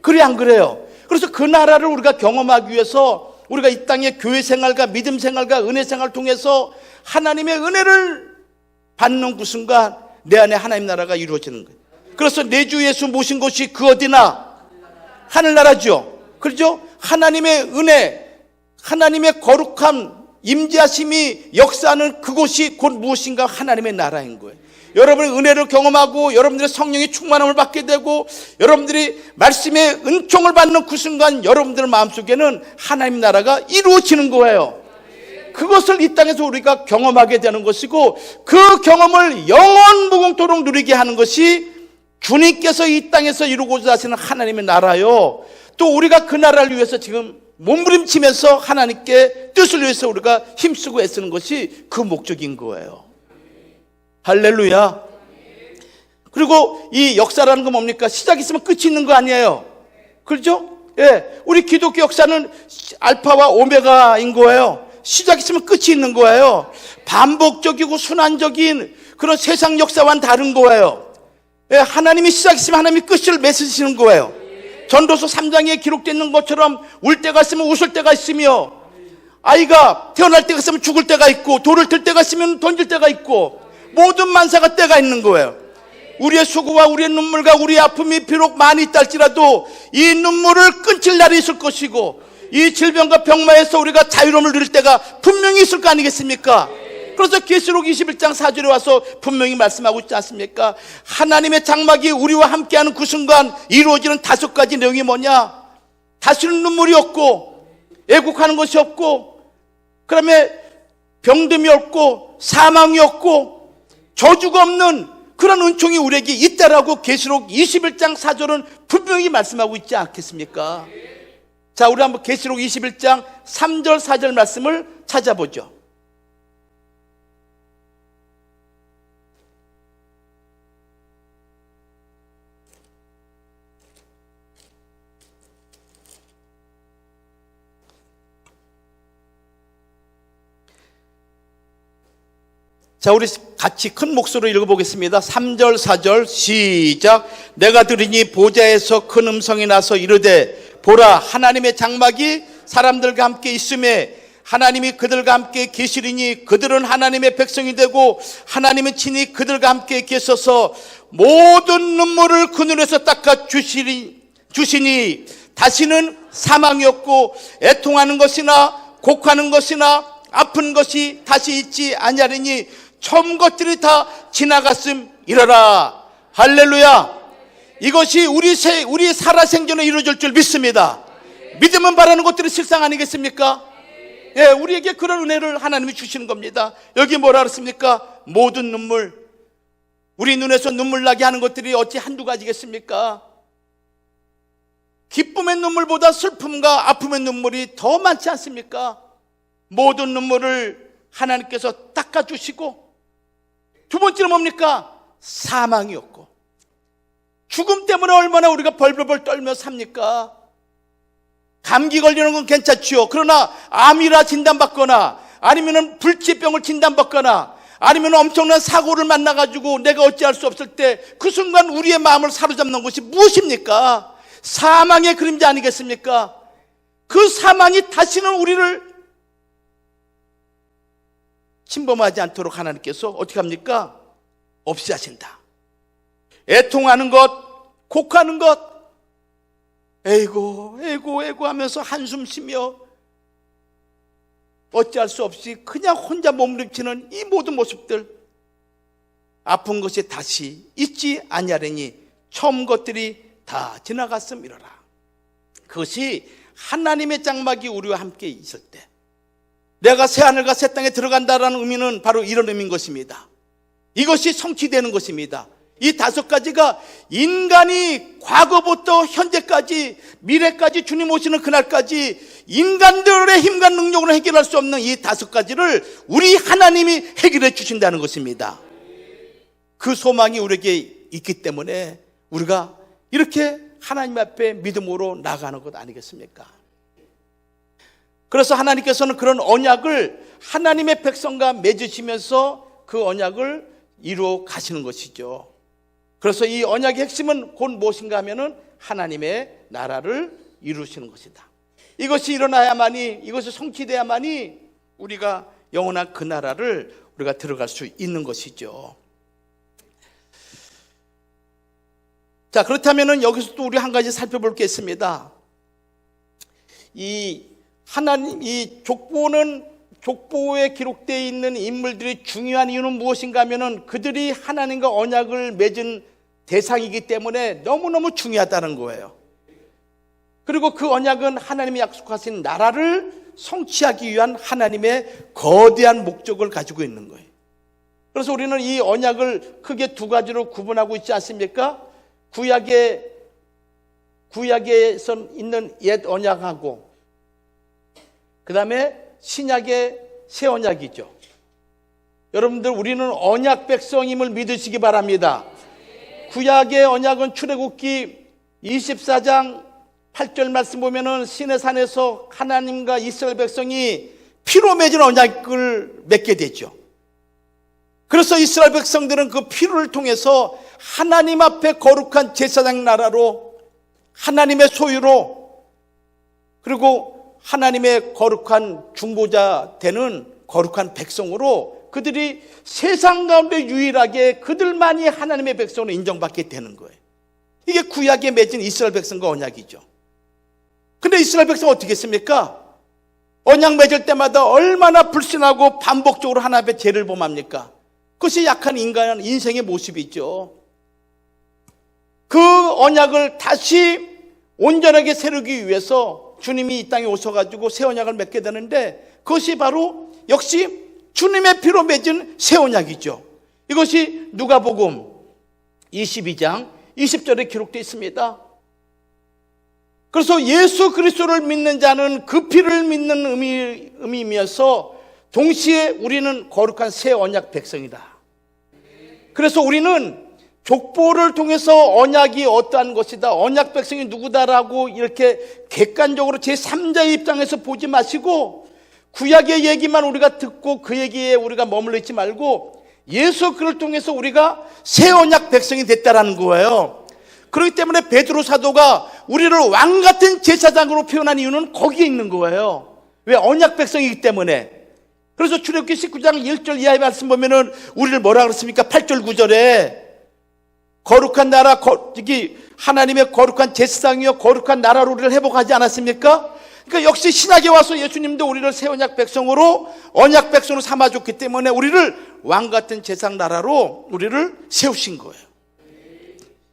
그래 안 그래요? 그래서 그 나라를 우리가 경험하기 위해서 우리가 이 땅의 교회 생활과 믿음 생활과 은혜 생활을 통해서 하나님의 은혜를 받는 그 순간 내 안에 하나님 나라가 이루어지는 거예요. 그래서 내 주 예수 모신 곳이 그 어디나 하늘나라죠. 그렇죠? 하나님의 은혜, 하나님의 거룩함, 임재하심이 역사하는 그곳이 곧 무엇인가 하나님의 나라인 거예요. 여러분의 은혜를 경험하고 여러분들의 성령의 충만함을 받게 되고 여러분들이 말씀의 은총을 받는 그 순간 여러분들 마음속에는 하나님 나라가 이루어지는 거예요. 그것을 이 땅에서 우리가 경험하게 되는 것이고, 그 경험을 영원 무궁토록 누리게 하는 것이 주님께서 이 땅에서 이루고자 하시는 하나님의 나라요. 또 우리가 그 나라를 위해서 지금 몸부림치면서 하나님께 뜻을 위해서 우리가 힘쓰고 애쓰는 것이 그 목적인 거예요. 할렐루야. 그리고 이 역사라는 건 뭡니까? 시작이 있으면 끝이 있는 거 아니에요. 그렇죠? 예. 우리 기독교 역사는 알파와 오메가인 거예요. 시작이 있으면 끝이 있는 거예요. 반복적이고 순환적인 그런 세상 역사와는 다른 거예요. 예. 하나님이 시작이 있으면 하나님이 끝을 맺으시는 거예요. 전도서 3장에 기록되어 있는 것처럼 울 때가 있으면 웃을 때가 있으며, 아이가 태어날 때가 있으면 죽을 때가 있고, 돌을 들 때가 있으면 던질 때가 있고, 모든 만사가 때가 있는 거예요. 우리의 수고와 우리의 눈물과 우리의 아픔이 비록 많이 있다 할지라도 이 눈물을 끊길 날이 있을 것이고, 이 질병과 병마에서 우리가 자유로움을 누릴 때가 분명히 있을 거 아니겠습니까? 그래서 계시록 21장 4절에 와서 분명히 말씀하고 있지 않습니까? 하나님의 장막이 우리와 함께하는 그 순간 이루어지는 5가지 내용이 뭐냐? 다시는 눈물이 없고, 애국하는 것이 없고, 그 다음에 병듦이 없고, 사망이 없고, 저주가 없는 그런 은총이 우리에게 있다라고 계시록 21장 4절은 분명히 말씀하고 있지 않겠습니까? 자, 우리 한번 계시록 21장 3절 4절 말씀을 찾아보죠. 자, 우리 같이 큰 목소리로 읽어보겠습니다. 3절 4절 시작. 내가 들으니 보좌에서 큰 음성이 나서 이르되 보라 하나님의 장막이 사람들과 함께 있음에 하나님이 그들과 함께 계시리니 그들은 하나님의 백성이 되고 하나님은 친히 그들과 함께 계셔서 모든 눈물을 그 눈에서 닦아 주시니 다시는 사망이 없고 애통하는 것이나 곡하는 것이나 아픈 것이 다시 있지 아니하리니 처음 것들이 다 지나갔음이러라. 할렐루야. 이것이 우리 살아생전에 이루어질 줄 믿습니다. 믿으면 바라는 것들이 실상 아니겠습니까? 예, 우리에게 그런 은혜를 하나님이 주시는 겁니다. 여기 뭐라 그랬습니까? 모든 눈물, 우리 눈에서 눈물 나게 하는 것들이 어찌 한두 가지겠습니까? 기쁨의 눈물보다 슬픔과 아픔의 눈물이 더 많지 않습니까? 모든 눈물을 하나님께서 닦아주시고, 두 번째는 뭡니까? 사망이 없고, 죽음 때문에 얼마나 우리가 벌벌벌 떨며 삽니까? 감기 걸리는 건 괜찮지요. 그러나 암이라 진단받거나 아니면 불치병을 진단받거나 아니면 엄청난 사고를 만나가지고 내가 어찌할 수 없을 때 그 순간 우리의 마음을 사로잡는 것이 무엇입니까? 사망의 그림자 아니겠습니까? 그 사망이 다시는 우리를 침범하지 않도록 하나님께서 어떻게 합니까? 없이 하신다. 애통하는 것, 곡하는 것, 에이고 하면서 한숨 쉬며 어찌할 수 없이 그냥 혼자 몸부림치는 이 모든 모습들, 아픈 것이 다시 있지 아니하리니 처음 것들이 다 지나갔음이로라. 그것이 하나님의 장막이 우리와 함께 있을 때 내가 새하늘과 새 땅에 들어간다라는 의미는 바로 이런 의미인 것입니다. 이것이 성취되는 것입니다. 이 다섯 가지가 인간이 과거부터 현재까지 미래까지 주님 오시는 그날까지 인간들의 힘과 능력으로 해결할 수 없는 이 다섯 가지를 우리 하나님이 해결해 주신다는 것입니다. 그 소망이 우리에게 있기 때문에 우리가 이렇게 하나님 앞에 믿음으로 나가는 것 아니겠습니까? 그래서 하나님께서는 그런 언약을 하나님의 백성과 맺으시면서 그 언약을 이루어 가시는 것이죠. 그래서 이 언약의 핵심은 곧 무엇인가 하면은 하나님의 나라를 이루시는 것이다. 이것이 일어나야만이, 이것이 성취돼야만이 우리가 영원한 그 나라를 우리가 들어갈 수 있는 것이죠. 자, 그렇다면은 여기서 또 우리 한 가지 살펴볼 게 있습니다. 이 족보에 기록되어 있는 인물들이 중요한 이유는 무엇인가 하면은 그들이 하나님과 언약을 맺은 대상이기 때문에 너무너무 중요하다는 거예요. 그리고 그 언약은 하나님이 약속하신 나라를 성취하기 위한 하나님의 거대한 목적을 가지고 있는 거예요. 그래서 우리는 이 언약을 크게 두 가지로 구분하고 있지 않습니까? 구약에서 있는 옛 언약하고 그 다음에 신약의 새 언약이죠. 여러분들, 우리는 언약 백성임을 믿으시기 바랍니다. 구약의 언약은 출애굽기 24장 8절 말씀 보면은 시내산에서 하나님과 이스라엘 백성이 피로 맺은 언약을 맺게 되죠. 그래서 이스라엘 백성들은 그 피를 통해서 하나님 앞에 거룩한 제사장 나라로, 하나님의 소유로, 그리고 하나님의 거룩한 중보자 되는 거룩한 백성으로 그들이 세상 가운데 유일하게 그들만이 하나님의 백성으로 인정받게 되는 거예요. 이게 구약에 맺은 이스라엘 백성과 언약이죠. 근데 이스라엘 백성은 어떻게 했습니까? 언약 맺을 때마다 얼마나 불신하고 반복적으로 하나님 앞에 죄를 범합니까? 그것이 약한 인간 인생의 모습이죠. 그 언약을 다시 온전하게 세우기 위해서 주님이 이 땅에 오셔가지고 새 언약을 맺게 되는데, 그것이 바로 역시 주님의 피로 맺은 새 언약이죠. 이것이 누가복음 22장 20절에 기록되어 있습니다. 그래서 예수 그리스도를 믿는 자는 그 피를 믿는 의미이면서 동시에 우리는 거룩한 새 언약 백성이다. 그래서 우리는 족보를 통해서 언약이 어떠한 것이다, 언약 백성이 누구다라고 이렇게 객관적으로 제3자의 입장에서 보지 마시고 구약의 얘기만 우리가 듣고 그 얘기에 우리가 머물러 있지 말고 예수 그를 통해서 우리가 새 언약 백성이 됐다라는 거예요. 그렇기 때문에 베드로 사도가 우리를 왕 같은 제사장으로 표현한 이유는 거기에 있는 거예요. 왜? 언약 백성이기 때문에. 그래서 출애굽기 19장 1절 이하의 말씀 보면은 우리를 뭐라 그랬습니까? 8절 9절에 거룩한 나라, 하나님의 거룩한 제사장이요 거룩한 나라로 우리를 회복하지 않았습니까? 그러니까 역시 신약에 와서 예수님도 우리를 새 언약 백성으로, 언약 백성으로 삼아줬기 때문에 우리를 왕 같은 제사장 나라로 우리를 세우신 거예요.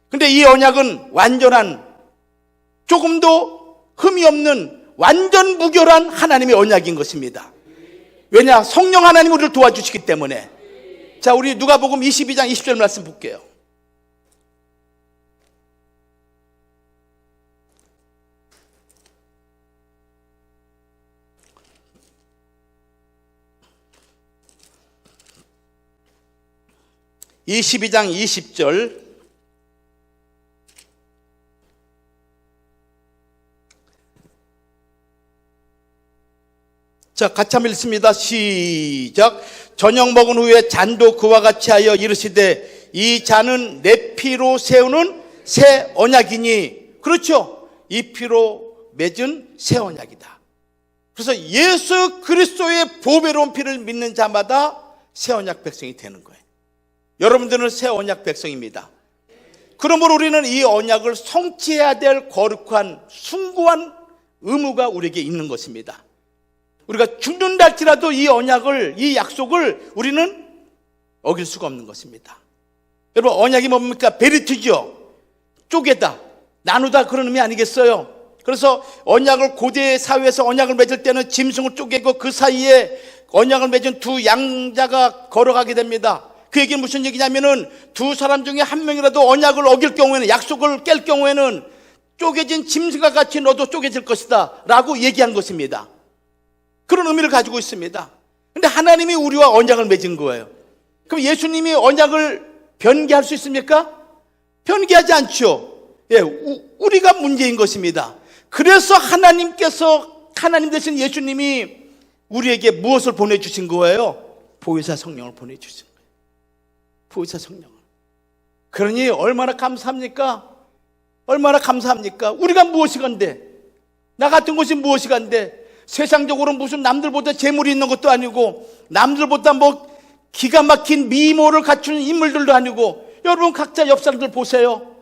근데 이 언약은 완전한, 조금도 흠이 없는 완전 무결한 하나님의 언약인 것입니다. 왜냐? 성령 하나님이 우리를 도와주시기 때문에. 자, 우리 누가복음 22장 20절 말씀 볼게요. (22장 20절) 자, 같이 한번 읽습니다. 시작. 저녁 먹은 후에 잔도 그와 같이 하여 이르시되 이 잔은 내 피로 세우는 새 언약이니. 그렇죠. 이 피로 맺은 새 언약이다. 그래서 예수 그리스도의 보배로운 피를 믿는 자마다 새 언약 백성이 되는 거예요. 여러분들은 새 언약 백성입니다. 그러므로 우리는 이 언약을 성취해야 될 거룩한 숭고한 의무가 우리에게 있는 것입니다. 우리가 죽는다 할지라도 이 언약을, 이 약속을 우리는 어길 수가 없는 것입니다. 여러분, 언약이 뭡니까? 베리트죠. 쪼개다, 나누다, 그런 의미 아니겠어요? 그래서 언약을, 고대 사회에서 언약을 맺을 때는 짐승을 쪼개고 그 사이에 언약을 맺은 두 양자가 걸어가게 됩니다. 그 얘기는 무슨 얘기냐면은 두 사람 중에 한 명이라도 언약을 어길 경우에는, 약속을 깰 경우에는 쪼개진 짐승과 같이 너도 쪼개질 것이다 라고 얘기한 것입니다. 그런 의미를 가지고 있습니다. 근데 하나님이 우리와 언약을 맺은 거예요. 그럼 예수님이 언약을 변개할 수 있습니까? 변개하지 않죠. 예, 우리가 문제인 것입니다. 그래서 하나님께서, 하나님 대신 예수님이 우리에게 무엇을 보내주신 거예요? 보혜사 성령을 보내주신 거예요. 보혜사 성령을. 그러니 얼마나 감사합니까? 얼마나 감사합니까? 우리가 무엇이 간데, 나 같은 것이 무엇이 간데, 세상적으로 무슨 남들보다 재물이 있는 것도 아니고, 남들보다 뭐 기가 막힌 미모를 갖추는 인물들도 아니고, 여러분 각자 옆 사람들 보세요.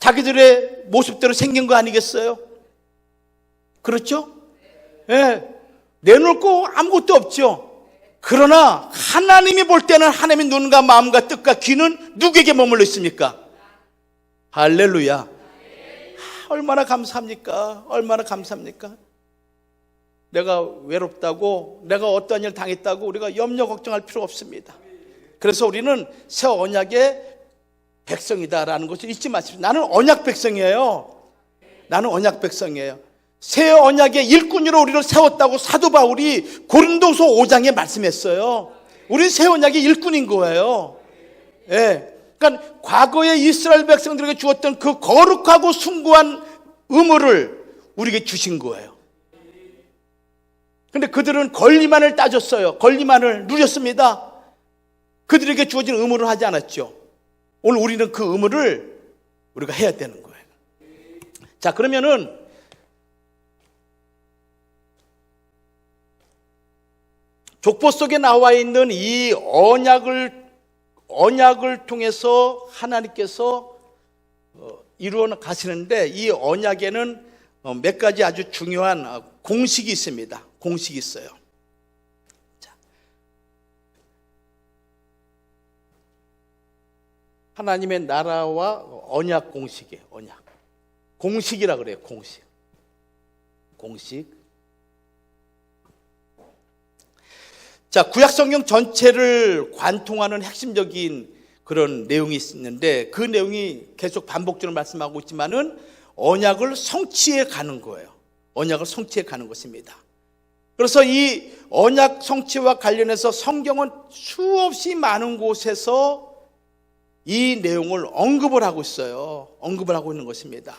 자기들의 모습대로 생긴 거 아니겠어요? 그렇죠? 예, 내놓을 거 아무것도 없죠. 그러나 하나님이 볼 때는 하나님의 눈과 마음과 뜻과 귀는 누구에게 머물러 있습니까? 할렐루야. 얼마나 감사합니까? 얼마나 감사합니까? 내가 외롭다고, 내가 어떠한 일을 당했다고 우리가 염려 걱정할 필요 없습니다. 그래서 우리는 새 언약의 백성이다라는 것을 잊지 마십시오. 나는 언약 백성이에요. 나는 언약 백성이에요. 새 언약의 일꾼으로 우리를 세웠다고 사도 바울이 고린도서 5장에 말씀했어요. 우리는 새 언약의 일꾼인 거예요. 예. 그러니까 과거에 이스라엘 백성들에게 주었던 그 거룩하고 숭고한 의무를 우리에게 주신 거예요. 근데 그들은 권리만을 따졌어요. 권리만을 누렸습니다. 그들에게 주어진 의무를 하지 않았죠. 오늘 우리는 그 의무를 우리가 해야 되는 거예요. 자, 그러면은 족보 속에 나와 있는 이 언약을 통해서 하나님께서 이루어 가시는데, 이 언약에는 몇 가지 아주 중요한 공식이 있습니다. 공식이 있어요. 자, 하나님의 나라와 언약 공식이에요. 언약. 공식이라 그래요. 공식. 공식. 자, 구약 성경 전체를 관통하는 핵심적인 그런 내용이 있는데, 그 내용이 계속 반복적으로 말씀하고 있지만은 언약을 성취해 가는 거예요. 언약을 성취해 가는 것입니다. 그래서 이 언약 성취와 관련해서 성경은 수없이 많은 곳에서 이 내용을 언급을 하고 있어요. 언급을 하고 있는 것입니다.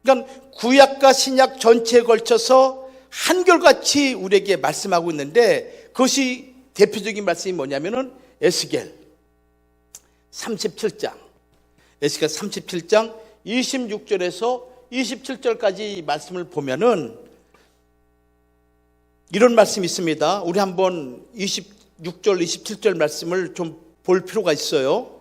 그러니까 구약과 신약 전체에 걸쳐서 한결같이 우리에게 말씀하고 있는데, 그것이 대표적인 말씀이 뭐냐면은 에스겔 37장, 에스겔 37장 26절에서 27절까지 말씀을 보면은 이런 말씀이 있습니다. 우리 한번 26절, 27절 말씀을 좀 볼 필요가 있어요.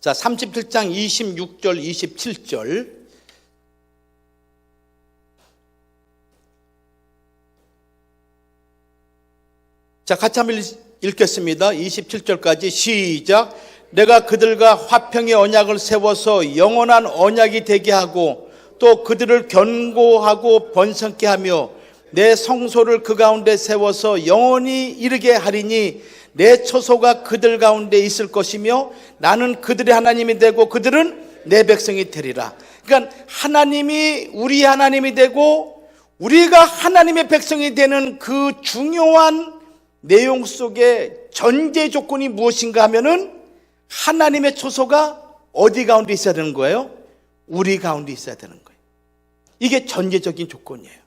자, 37장 26절, 27절. 자, 같이 한번 읽겠습니다. 27절까지 시작. 내가 그들과 화평의 언약을 세워서 영원한 언약이 되게 하고 또 그들을 견고하고 번성케 하며 내 성소를 그 가운데 세워서 영원히 이르게 하리니 내 처소가 그들 가운데 있을 것이며 나는 그들의 하나님이 되고 그들은 내 백성이 되리라. 그러니까 하나님이 우리 하나님이 되고 우리가 하나님의 백성이 되는 그 중요한 내용 속에 전제 조건이 무엇인가 하면은 하나님의 처소가 어디 가운데 있어야 되는 거예요? 우리 가운데 있어야 되는 거예요. 이게 전제적인 조건이에요.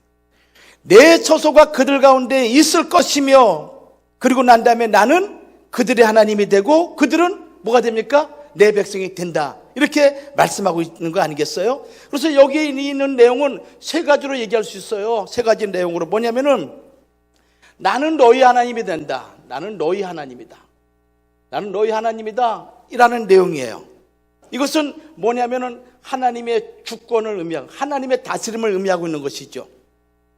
내 처소가 그들 가운데 있을 것이며 그리고 난 다음에 나는 그들의 하나님이 되고 그들은 뭐가 됩니까? 내 백성이 된다. 이렇게 말씀하고 있는 거 아니겠어요? 그래서 여기에 있는 내용은 세 가지로 얘기할 수 있어요. 세 가지 내용으로. 뭐냐면은 나는 너희 하나님이 된다. 나는 너희 하나님이다. 나는 너희 하나님이다. 이라는 내용이에요. 이것은 뭐냐면은 하나님의 주권을 의미하고 하나님의 다스림을 의미하고 있는 것이죠.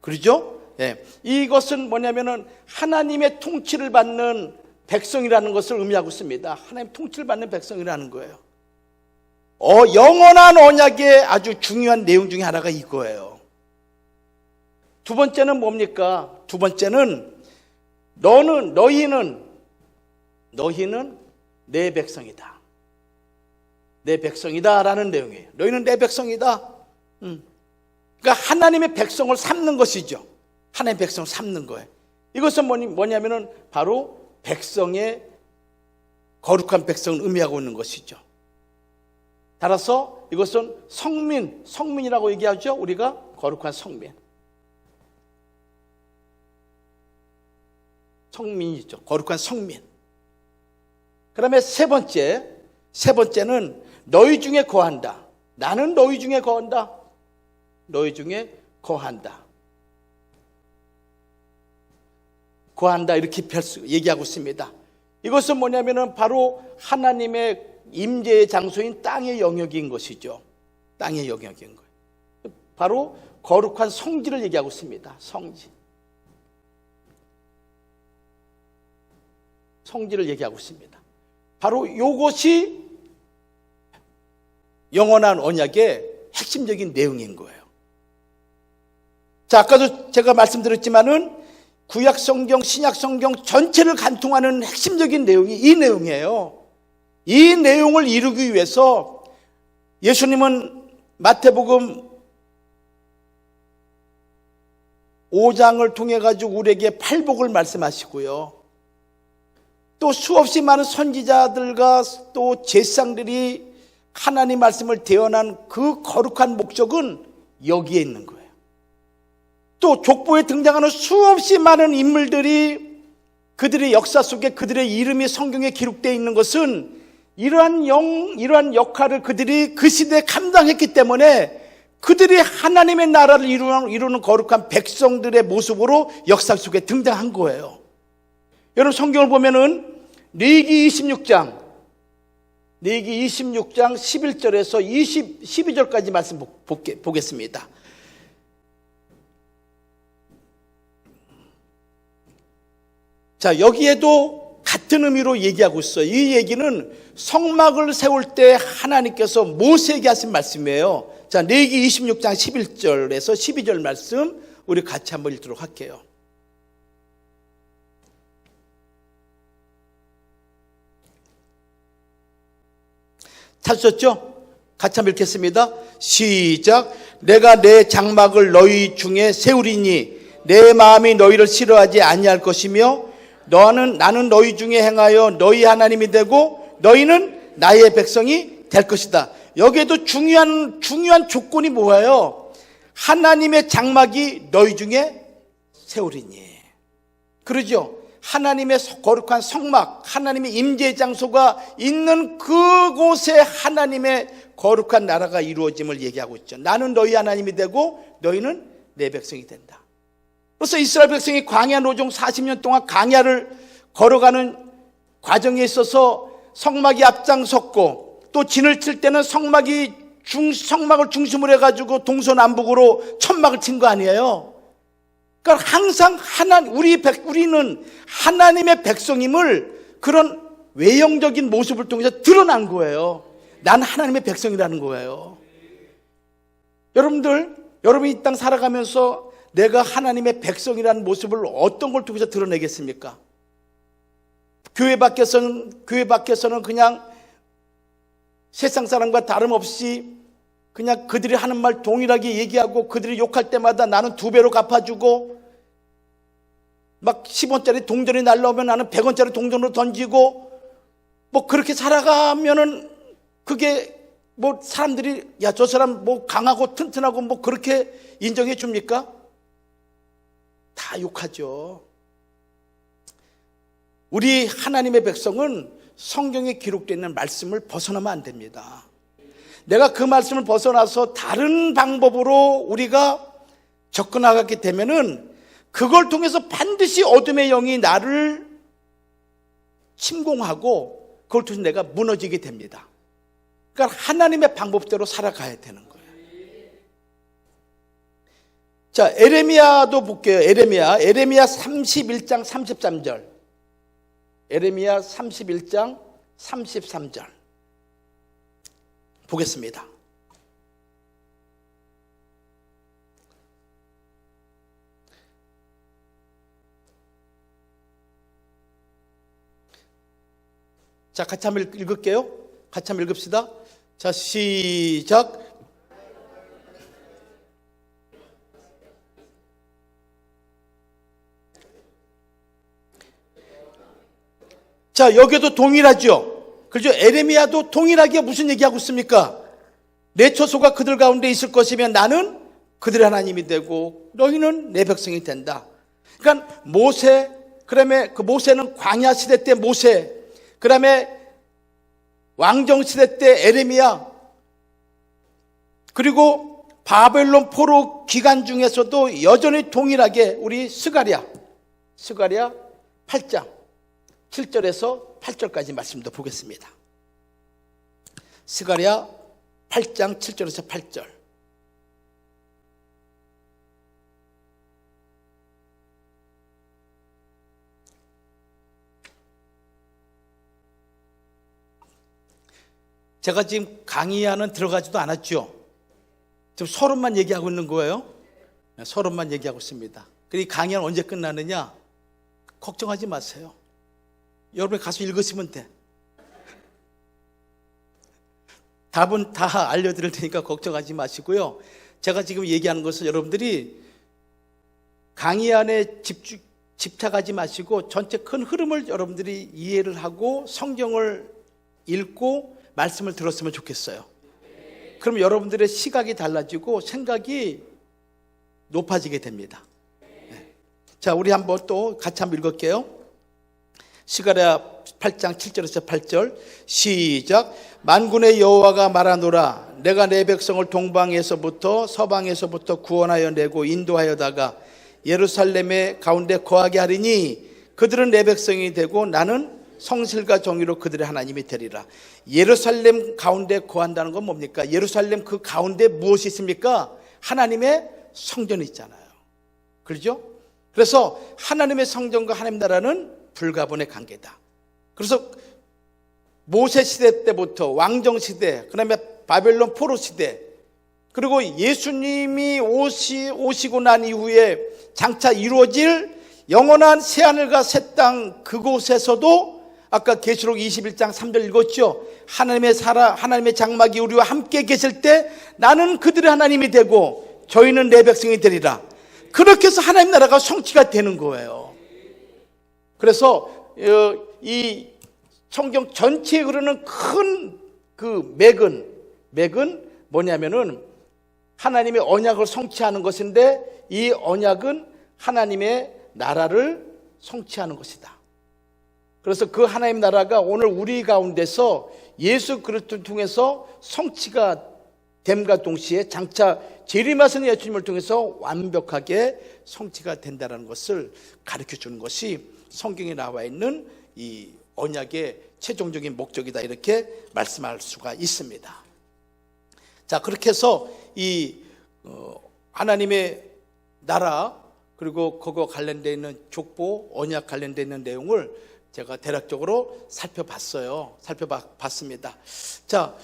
그렇죠? 예. 이것은 뭐냐면은 하나님의 통치를 받는 백성이라는 것을 의미하고 있습니다. 하나님 통치를 받는 백성이라는 거예요. 영원한 언약의 아주 중요한 내용 중에 하나가 이거예요. 두 번째는 뭡니까? 두 번째는 너희는 내 백성이다. 내 백성이다라는 내용이에요. 너희는 내 백성이다. 그러니까 하나님의 백성을 삼는 것이죠. 하나님의 백성을 삼는 거예요. 이것은 뭐냐면은 바로 백성의 거룩한 백성을 의미하고 있는 것이죠. 따라서 이것은 성민이라고 얘기하죠. 우리가 거룩한 성민. 성민이죠. 거룩한 성민. 그 다음에 세 번째는 너희 중에 거한다. 나는 너희 중에 거한다. 너희 중에 거한다. 거한다 이렇게 얘기하고 있습니다. 이것은 뭐냐면은 바로 하나님의 임재의 장소인 땅의 영역인 것이죠. 땅의 영역인 거예요. 바로 거룩한 성지를 얘기하고 있습니다. 성지를 얘기하고 있습니다. 바로 이것이 영원한 언약의 핵심적인 내용인 거예요. 자, 아까도 제가 말씀드렸지만은 구약 성경, 신약 성경 전체를 관통하는 핵심적인 내용이 이 내용이에요. 이 내용을 이루기 위해서 예수님은 마태복음 5장을 통해 가지고 우리에게 팔복을 말씀하시고요. 또 수없이 많은 선지자들과 또 제사장들이 하나님 말씀을 대언한 그 거룩한 목적은 여기에 있는 거예요. 또 족보에 등장하는 수없이 많은 인물들이 그들의 역사 속에 그들의 이름이 성경에 기록되어 있는 것은 이러한 역할을 그들이 그 시대에 감당했기 때문에 그들이 하나님의 나라를 이루는 거룩한 백성들의 모습으로 역사 속에 등장한 거예요. 여러분 성경을 보면은 레위기 26장 11절에서 12절까지 말씀 보겠습니다. 자, 여기에도 같은 의미로 얘기하고 있어요. 이 얘기는 성막을 세울 때 하나님께서 모세에게 하신 말씀이에요. 자, 레위기 26장 11절에서 12절 말씀 우리 같이 한번 읽도록 할게요. 찾으셨죠? 같이 한번 읽겠습니다. 시작. 내가 내 장막을 너희 중에 세우리니 내 마음이 너희를 싫어하지 아니할 것이며 나는 너희 중에 행하여 너희 하나님이 되고 너희는 나의 백성이 될 것이다. 여기에도 중요한 조건이 뭐예요? 하나님의 장막이 너희 중에 세우리니. 그러죠? 하나님의 거룩한 성막, 하나님의 임재 장소가 있는 그곳에 하나님의 거룩한 나라가 이루어짐을 얘기하고 있죠. 나는 너희 하나님이 되고 너희는 내 백성이 된다. 그래서 이스라엘 백성이 광야 노종 40년 동안 광야를 걸어가는 과정에 있어서 성막이 앞장섰고, 또 진을 칠 때는 성막을 중심으로 해가지고 동서남북으로 천막을 친 거 아니에요. 그러니까 항상 우리는 하나님의 백성임을 그런 외형적인 모습을 통해서 드러난 거예요. 난 하나님의 백성이라는 거예요. 여러분이 이 땅 살아가면서 내가 하나님의 백성이라는 모습을 어떤 걸 통해서 드러내겠습니까? 교회 밖에서는 그냥 세상 사람과 다름없이 그냥 그들이 하는 말 동일하게 얘기하고, 그들이 욕할 때마다 나는 2배로 갚아주고, 막 10원짜리 동전이 날라오면 나는 100원짜리 동전으로 던지고, 뭐 그렇게 살아가면은 그게 뭐 사람들이 야, 저 사람 뭐 강하고 튼튼하고 뭐 그렇게 인정해 줍니까? 다 욕하죠. 우리 하나님의 백성은 성경에 기록되어 있는 말씀을 벗어나면 안 됩니다. 내가 그 말씀을 벗어나서 다른 방법으로 우리가 접근하게 되면은 그걸 통해서 반드시 어둠의 영이 나를 침공하고 그걸 통해서 내가 무너지게 됩니다. 그러니까 하나님의 방법대로 살아가야 되는 거예요. 자, 에레미야도 볼게요. 에레미야 31장 33절. 에레미야 31장 33절. 보겠습니다. 자, 같이 한번 읽을게요. 같이 한번 읽읍시다. 자, 시작. 자, 여기도 동일하죠. 그렇죠? 에레미야도 동일하게 무슨 얘기하고 있습니까? 내 처소가 그들 가운데 있을 것이면 나는 그들의 하나님이 되고 너희는 내 백성이 된다. 그러니까 모세, 그다음에 그 모세는 광야 시대 때 모세, 그다음에 왕정 시대 때 에레미야, 그리고 바벨론 포로 기간 중에서도 여전히 동일하게 우리 스가랴 8장 7절에서 8절까지 말씀도 보겠습니다. 스가랴 8장 7절에서 8절. 제가 지금 강의하는 들어가지도 않았죠. 지금 서론만 얘기하고 있는 거예요. 서론만 얘기하고 있습니다. 그리고 강의는 언제 끝나느냐? 걱정하지 마세요. 여러분이 가서 읽으시면 돼. 답은 다 알려드릴 테니까 걱정하지 마시고요. 제가 지금 얘기하는 것은 여러분들이 강의 안에 집착하지 마시고 전체 큰 흐름을 여러분들이 이해를 하고 성경을 읽고 말씀을 들었으면 좋겠어요. 그럼 여러분들의 시각이 달라지고 생각이 높아지게 됩니다. 자, 우리 한번 또 같이 한번 읽을게요. 스가랴 8장 7절에서 8절 시작. 만군의 여호와가 말하노라. 내가 내 백성을 동방에서부터 서방에서부터 구원하여 내고 인도하여다가 예루살렘의 가운데 거하게 하리니 그들은 내 백성이 되고 나는 성실과 정의로 그들의 하나님이 되리라. 예루살렘 가운데 거한다는 건 뭡니까? 예루살렘 그 가운데 무엇이 있습니까? 하나님의 성전이 있잖아요. 그렇죠? 그래서 하나님의 성전과 하나님 나라는 불가분의 관계다. 그래서 모세 시대 때부터 왕정 시대, 그다음에 바벨론 포로 시대, 그리고 예수님이 오시고 난 이후에 장차 이루어질 영원한 새하늘과 새 땅 그곳에서도 아까 계시록 21장 3절 읽었죠. 하나님의 장막이 우리와 함께 계실 때 나는 그들의 하나님이 되고 저희는 내 백성이 되리라. 그렇게 해서 하나님 나라가 성취가 되는 거예요. 그래서 이 성경 전체에 흐르는 큰 그 맥은 뭐냐면은 하나님의 언약을 성취하는 것인데, 이 언약은 하나님의 나라를 성취하는 것이다. 그래서 그 하나님 나라가 오늘 우리 가운데서 예수 그리스도를 통해서 성취가 됨과 동시에 장차 재림하신 예수님을 통해서 완벽하게 성취가 된다는 것을 가르쳐주는 것이 성경에 나와 있는 이 언약의 최종적인 목적이다, 이렇게 말씀할 수가 있습니다. 자, 그렇게 해서 이 하나님의 나라, 그리고 그거 관련되어 있는 족보, 언약 관련되어 있는 내용을 제가 대략적으로 살펴봤습니다. 자,